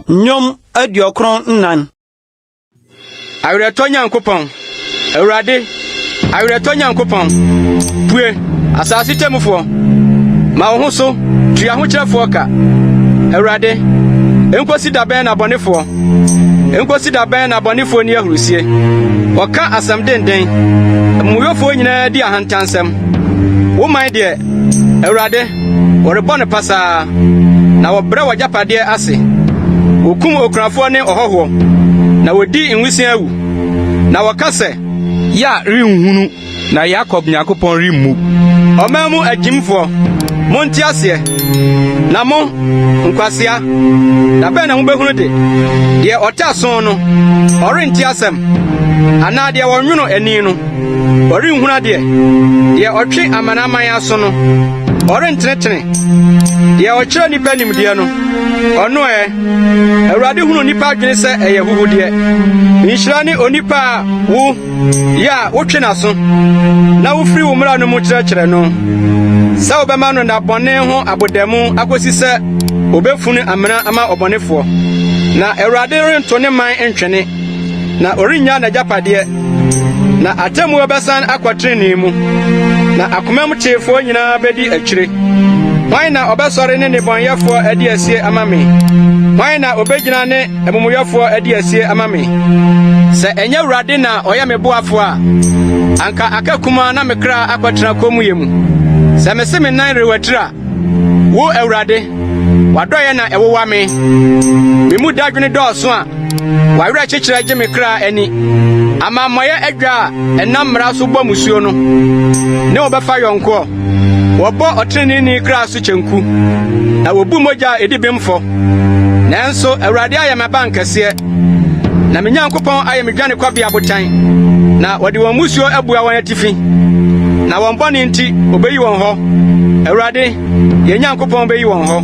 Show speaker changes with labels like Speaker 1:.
Speaker 1: Nyom adiokron nnan.
Speaker 2: Awreto Nyankopon. Awurade, awreto Nyankopon. Pue, asase temufo. Ma wo ho so, tua ho kyerefo ka. Awurade, enkosi da ben na bonefo. Enkosi da ben na bonefo ni ahurusie. Oka asam denden. Muyofo nyina di ahantansem. Wo man de, Awurade, worebo ne pasa. Na wobrɛ wajapade ase. Okum okrafo ne ohoho. Na wodi enwusia awu. Na wakase ya rinhunu na Yakob Nyankopon rimmu. Omamu ajimfo monti ase na mo nkwasia na be na mo behunu de otason no orenti asem ana de wonwono ani no orinhuna de otwe amanaman aso no orentretene de okyere nipa nimde no ono Awurade hunu nipa adwene se eyehuhu de nhyira ne onipa wo ya wotwe naso na wo firi wo mra no mu kyerɛkyerɛ no sa obema no na bɔne ho abodemu akosi se obefunu amena ama obɔnefo na Awurade rento ne man entwene na orinya na japade na atemu obesan akwatrene mu na akomam chefo nyina bedi akyire wan na obesɔre ne nebɔnyɛfo adi asie ama me wan na obegyina ne emumuyɛfo adi asie ama me sɛ ɛnyɛ Awurade na ɔyɛ me boafo a anka akakuma na mekra akwatra komuye mu sɛ mese me nan rewatira wo Awurade wadɔyɛ na ɛwowa me mu dadwene dɔɔso a wawerɛ kyekyerɛ gye me kra ani ama moyɛ adwa ɛnam mmara so bɔ musuo no ne wɔbɛfa yɔnko wɔbɔ ɔtrenee ni kra so kyɛnku na wɔbu mogya edibemfo nanso Awurade ayɛ me bankɛseɛ na me Nyankopɔn ayɛ me dwane kwabea botan na wɔde wɔn musuo abua wɔn atifi na wɔn bɔne nti obeyi wɔn hɔ Awurade yɛ Nyankopɔn beyi wɔn hɔ